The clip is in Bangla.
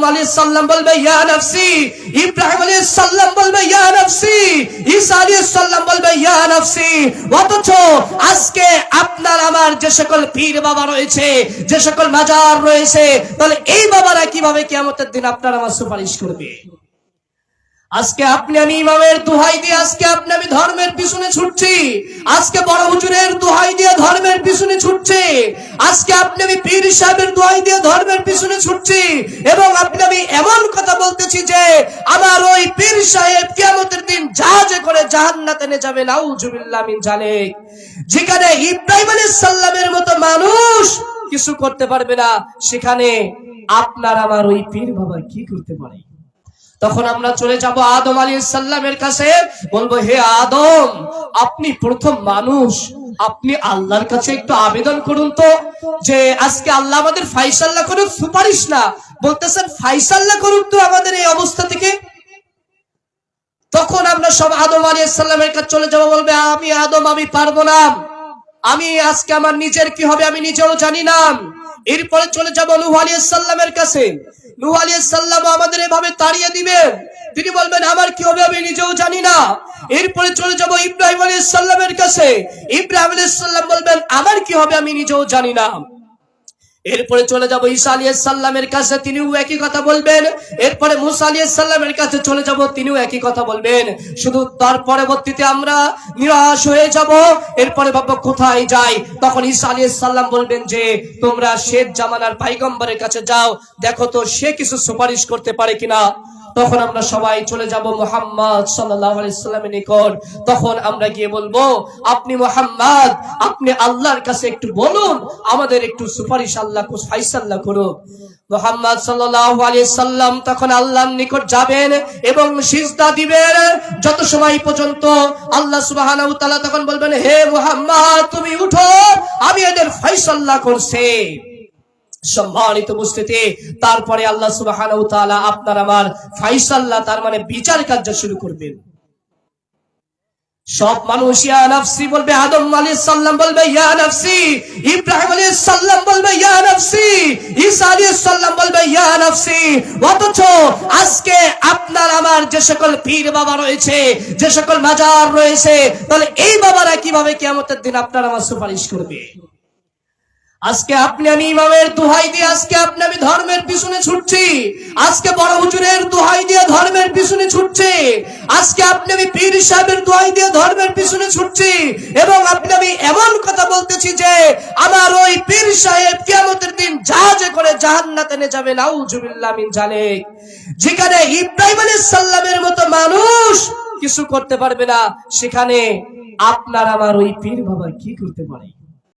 আলাইহিস সালাম বলবে ইয়া নাফসি, ইব্রাহিম আলাইহিস সালাম বলবে ইয়া নাফসি, ঈসা আলাইহিস সালাম বলবে ইয়া নাফসি। অথচ আজকে আপনার আমার যে সকল পীর বাবা রয়েছে, যে সকল মাজার রয়েছে, তাহলে এই বাবারা কিভাবে কিয়ামতের দিন আপনার আমার সুপারিশ করবে? আজকে আপনি আমি ইমামের দোহাই দিয়ে আজকে আপনি আমি ধর্মের পিছনে ছুটছি, আজকে বড় হুজুরের দোহাই দিয়ে ধর্মের পিছনে ছুটছি, আজকে আপনি আমি পীর সাহেবের দোহাই দিয়ে ধর্মের পিছনে ছুটছি, এবং আপনি আমি এমন কথা বলতেছি যে আমার ওই পীর সাহেব কিয়ামতের দিন জাহাজে করে জান্নাতে নিয়ে যাবে, নাউজুবিল্লাহ মিন জালিক। যেখানে ইব্রাহিম আলাইহিস সালামের মতো মানুষ কিছু করতে পারবে না, সেখানে আপনার আমার ওই পীর বাবা কি করতে পারে? তখন আমরা চলে যাব আদম আলাইহিস সালামের কাছে, বলবো হে আদম, আপনি প্রথম মানুষ, আপনি আল্লাহর কাছে একটু আবেদন করুন তো, যে আজকে আল্লাহ আমাদের ফায়সালা করুক, সুপারিশ না, বলতেছেন ফায়সালা করুক তো আমাদের এই অবস্থা থেকে। তখন আমরা সব আদম আলাইহিস সালামের কাছে চলে যাব, বলবে আমি আদম, আমি পারবো না, আমি আজকে আমার নিজের কি হবে আমি নিজেও জানি না। এরপরে চলে যাব নূহ আলাইহিস সালামের কাছে, নূহ আলাইহিস সালাম আমাদের এভাবে তাড়িয়ে দিবেন, তিনি বলবেন আমার কি হবে আমি নিজেও জানি না। এরপরে চলে যাব ইব্রাহিম আলাইহিস সালামের কাছে, ইব্রাহিম আলাইহিস সালাম বলবেন আমার কি হবে আমি নিজেও জানি না। এরপরে চলে যাব ঈসা আলাইহিস সালামের কাছে, তিনিও একই কথা বলবেন। এরপরে মুসা আলাইহিস সালামের কাছে চলে যাব, তিনিও একই কথা বলবেন। শুধু তার পরবর্তীতে আমরা নিরাশ হয়ে যাব। এরপরে বাবা কোথায় যাই? তখন ঈসা আলাইহিস সালাম বলবেন যে তোমরা শেষ জামানার পয়গম্বরের কাছে যাও, দেখো তো সে কিছু সুপারিশ করতে পারে কিনা। তখন আমরা সবাই চলে যাব মুহাম্মদ সাল্লাল্লাহু আলাইহি সাল্লামের নিকট। তখন আমরা গিয়ে বলবো আপনি মুহাম্মদ, আপনি আল্লাহর কাছে একটু বলুন, আমাদের একটু সুপারিশ আল্লাহ ফায়সালা করুন। মুহাম্মদ সাল্লাল্লাহু আলাইহি সাল্লাম তখন আল্লাহর নিকট যাবেন এবং সিজদা দিবেন, যত সময় পর্যন্ত আল্লাহ সুবহানাহু ওয়া তাআলা তখন বলবেন হে মুহাম্মদ তুমি উঠো, আমি এদের ফায়সালা করছি। সম্মানিত উপস্থিতি, তারপরে আল্লাহ সুবহানাহু ওয়া তাআলা আপনার আমার ফায়সালা, তার মানে বিচার কার্য শুরু করবেন। সব মানুষ ইয়া নাফসি বলবে, আদম আলাইহিস সালাম বলবে ইয়া নাফসি, ইব্রাহিম আলাইহিস সালাম বলবে ইয়া নাফসি, ঈসা আলাইহিস সালাম বলবে ইয়া নাফসি। অথচ আজকে আপনার আমার যে সকল পীর বাবা রয়েছে, যে সকল মাজার রয়েছে, তাহলে এই বাবারা কিভাবে কিয়ামতের দিন আপনার আমার সুপারিশ করবে? আজকে আপনি আমি ইমামের দোহাই দিয়ে আজকে আপনি আমি ধর্মের পিছনে ছুটছি, আজকে বড় হুজুরের দোহাই দিয়ে ধর্মের পিছনে ছুটছি, আজকে আপনি আমি পীর সাহেবের দোহাই দিয়ে ধর্মের পিছনে ছুটছি, এবং আপনি আমি এমন কথা বলতেছি যে আমার ওই পীর সাহেব কিয়ামতের দিন জাহাজে করে জান্নাতে নিয়ে যাবে, নাউজুবিল্লাহ মিন জালিক। যেখানে ইব্রাহিম আলাইহিস সালামের মতো মানুষ কিছু করতে পারবে না, সেখানে আপনার আমার ওই পীর বাবা কি করতে পারে?